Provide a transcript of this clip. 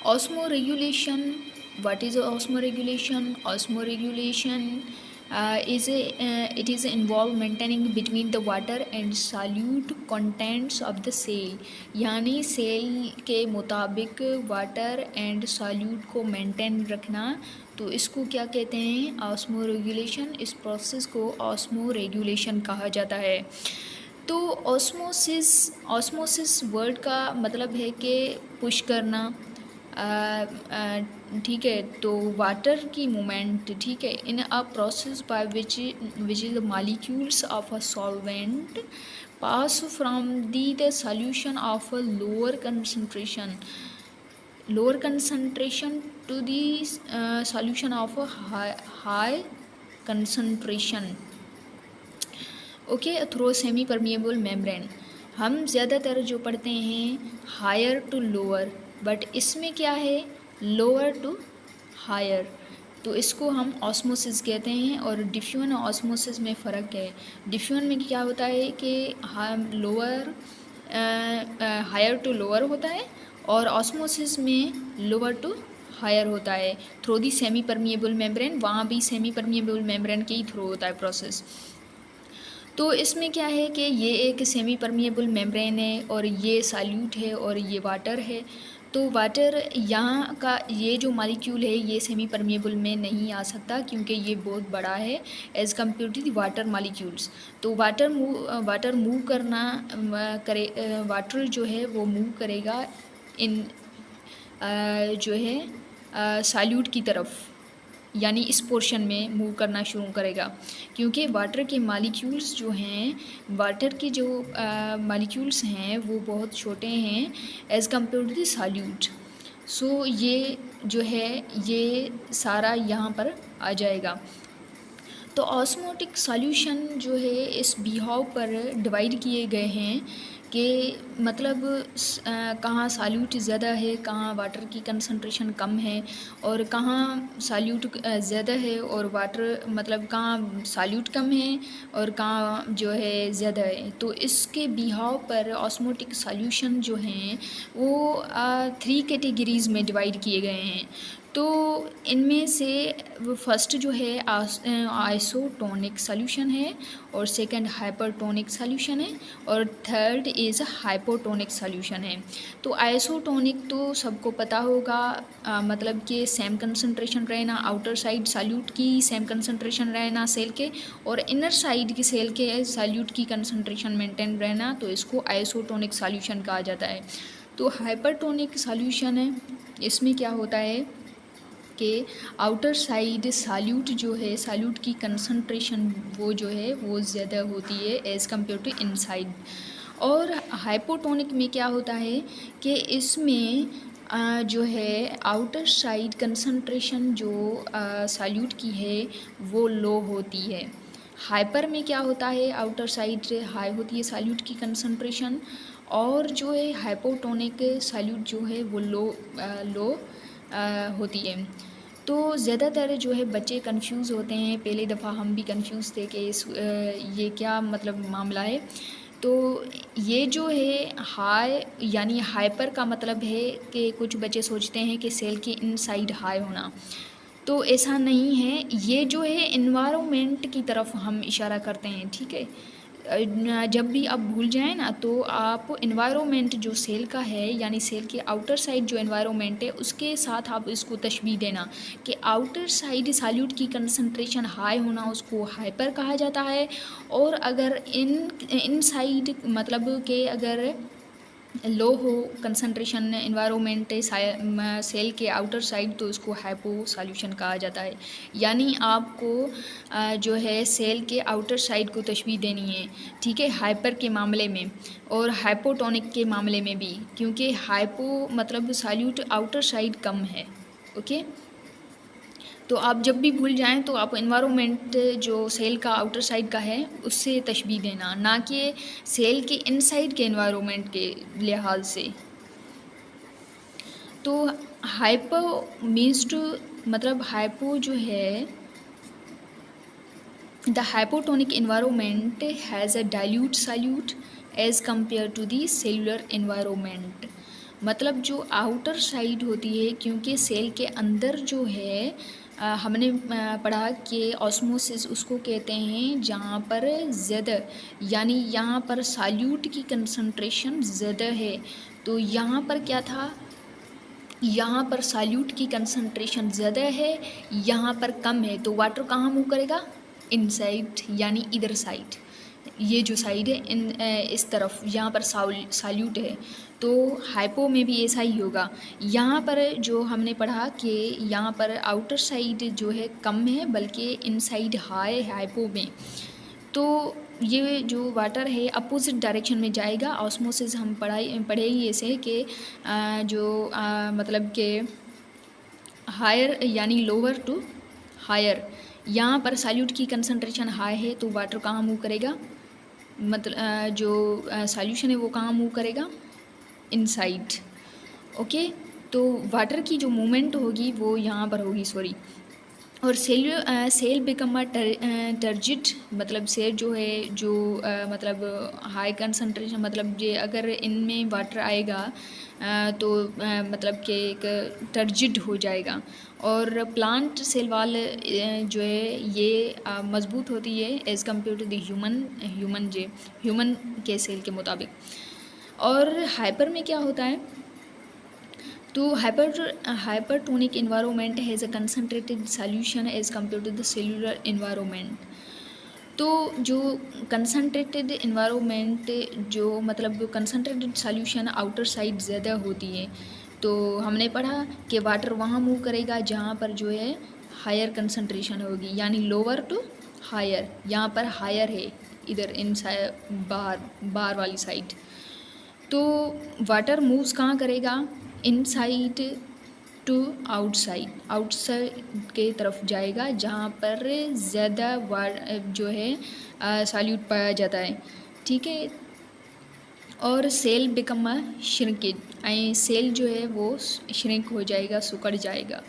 Osmoregulation. What is osmoregulation? Osmoregulation it is involved maintaining between the water and solute contents of the cell, यानी cell के मुताबिक water and solute को maintain रखना, तो इसको क्या कहते हैं? Osmo regulation. इस प्रोसेस को ऑस्मो रेगुलेशन कहा जाता है। तो ऑस्मोसिस वर्ड का मतलब है कि पुश करना, ठीक है। तो वाटर की मूवमेंट, ठीक है, in a process by which the molecules of a solvent pass from the solution of a lower concentration to the solution of a high concentration, okay, through semi permeable membrane. हम ज़्यादातर जो पढ़ते हैं higher to lower, but इसमें क्या है? Lower to higher. तो इसको हम ऑस्मोसिस कहते हैं। और डिफ्यूजन और ऑस्मोसिस में फ़र्क है। डिफ्यूजन में क्या होता है कि हम लोअर हायर टू लोअर होता है, और ऑस्मोसिस में लोअर टू हायर होता है through the semi permeable membrane. वहाँ भी सेमी परमिएबल मेम्ब्रेन के ही थ्रू होता है प्रोसेस। तो इसमें क्या है कि ये एक सेमी परमिएबल मेम्ब्रेन है, और ये सॉल्यूट है, और ये वाटर है। तो वाटर यहाँ का ये जो मॉलिक्यूल है ये सेमी परमिएबल में नहीं आ सकता, क्योंकि ये बहुत बड़ा है as compare to the water molecules. तो वाटर मूव करना वाटर जो है वो मूव करेगा इन जो है सॉल्यूट की तरफ, यानी इस पोर्शन में मूव करना शुरू करेगा, क्योंकि वाटर के मॉलिक्यूल्स जो हैं, वाटर के जो मॉलिक्यूल्स हैं वो बहुत छोटे हैं as compare to the solute. So ये जो है ये सारा यहाँ पर आ जाएगा। तो ऑस्मोटिक सॉल्यूशन जो है इस बिहाव पर डिवाइड किए गए हैं कि मतलब कहाँ सॉल्यूट ज़्यादा है, कहाँ वाटर की कंसंट्रेशन कम है, और कहाँ सॉल्यूट ज़्यादा है और वाटर मतलब कहाँ सॉल्यूट कम है और कहाँ जो है ज़्यादा है। तो इसके बिहाव पर ऑस्मोटिक सॉल्यूशन जो हैं वो 3 कैटेगरीज़ में डिवाइड किए गए हैं। तो इनमें से वो फर्स्ट जो है आइसोटोनिक सॉल्यूशन है, और सेकंड हाइपरटोनिक सॉल्यूशन है, और थर्ड इज़ हाइपोटोनिक सॉल्यूशन है। तो आइसोटोनिक तो सबको पता होगा, मतलब कि सेम कंसंट्रेशन रहना, आउटर साइड सॉल्यूट की सेम कंसंट्रेशन रहना सेल के, और इनर साइड की सेल के सॉल्यूट की कंसंट्रेशन मेंटेन रहना, तो इसको आइसोटोनिक सॉल्यूशन कहा जाता है। तो हाइपरटोनिक सॉल्यूशन है, इसमें क्या होता है कि आउटर साइड सॉल्यूट जो है, सॉल्यूट की कंसंट्रेशन वो जो है वो ज़्यादा होती है एज़ कम्पेयर टू इनसाइड। और हाइपोटोनिक में क्या होता है कि इसमें जो है आउटर साइड कंसंट्रेशन जो सॉल्यूट की है वो लो होती है। हाइपर में क्या होता है, आउटर साइड हाई होती है सॉल्यूट की कंसंट्रेशन, और जो है हाइपोटोनिक सॉल्यूट जो है वो लो होती है। तो ज़्यादातर जो है बच्चे कंफ्यूज होते हैं, पहली दफ़ा हम भी कंफ्यूज थे कि ये क्या मतलब मामला है। तो ये जो है हाई यानी हाइपर का मतलब है कि कुछ बच्चे सोचते हैं कि सेल के इनसाइड हाई होना, तो ऐसा नहीं है। ये जो है इन्वायरमेंट की तरफ हम इशारा करते हैं, ठीक है। जब भी आप भूल जाएं ना, तो आप इन्वायरमेंट जो सेल का है, यानी सेल के आउटर साइड जो इन्वायरमेंट है उसके साथ आप इसको तशबीह देना कि आउटर साइड सॉल्यूट की कंसंट्रेशन हाई होना उसको हाइपर कहा जाता है, और अगर इन साइड मतलब कि अगर लो हो कंसंट्रेशन इन्वायरमेंट सेल के आउटर साइड, तो उसको हाइपो सॉल्यूशन कहा जाता है। यानी आपको जो है सेल के आउटर साइड को तशबीह देनी है, ठीक है, हाइपर के मामले में और हाइपोटोनिक के मामले में भी, क्योंकि हाइपो मतलब सॉल्यूट आउटर साइड कम है, ओके। तो आप जब भी भूल जाएं तो आप इन्वायरमेंट जो सेल का आउटर साइड का है उससे तशबीह देना, ना कि सेल के इनसाइड के इन्वायरमेंट के लिहाज से। तो हाइपो मीन्स टू मतलब हाइपो जो है, the hypotonic environment has a dilute solute as compare to the cellular environment. मतलब जो आउटर साइड होती है, क्योंकि सेल के अंदर जो है हमने पढ़ा कि ऑस्मोसिस उसको कहते हैं जहाँ पर ज़्यादा, यानी यहाँ पर सॉल्यूट की कंसंट्रेशन ज़्यादा है। तो यहाँ पर क्या था, यहाँ पर सॉल्यूट की कंसंट्रेशन ज़्यादा है, यहाँ पर कम है, तो वाटर कहाँ मूव करेगा, इनसाइड यानी इधर साइड। ये जो साइड है इस तरफ, यहाँ पर सॉल्यूट है, तो हाइपो में भी ऐसा ही होगा। यहाँ पर जो हमने पढ़ा कि यहाँ पर आउटर साइड जो है कम है, बल्कि इनसाइड हाई है हाइपो में। तो ये जो वाटर है अपोजिट डायरेक्शन में जाएगा। ऑस्मोसिस हम पढ़े ही ऐसे कि मतलब कि हायर यानी लोअर टू हायर। यहाँ पर सॉल्यूट की कंसंट्रेशन हाई है, तो वाटर कहाँ मूव करेगा, मतलब जो सॉल्यूशन है वो कहाँ मूव करेगा, इनसाइड। ओके, तो वाटर की जो मूवमेंट होगी वो यहाँ पर होगी, सॉरी। और सेल बिकम टर्जिट, मतलब सेल जो है जो मतलब हाई कंसंट्रेशन, मतलब ये अगर इनमें वाटर आएगा तो मतलब कि एक टर्जिड हो जाएगा। और प्लांट सेल वाल जो है ये मज़बूत होती है as compare to the human के सेल के मुताबिक। और हाइपर में क्या होता है, तो hypertonic environment has a concentrated solution as compared to the cellular environment। तो जो कंसनट्रेटेड इन्वायरमेंट, जो मतलब कंसनट्रेटेड सॉल्यूशन आउटर साइड ज़्यादा होती है, तो हमने पढ़ा कि वाटर वहाँ मूव करेगा जहाँ पर जो है हायर कंसनट्रेशन होगी, यानी लोअर टू हायर। यहाँ पर हायर है इधर इन बाहर वाली साइड, तो वाटर मूव्स कहाँ करेगा, इनसाइड टू आउटसाइड के तरफ जाएगा, जहाँ पर ज़्यादा जो है सॉल्यूट पाया जाता है। ठीक है, और cell become a shrinkage, cell जो है वो श्रिंक हो जाएगा, सिकुड़ जाएगा।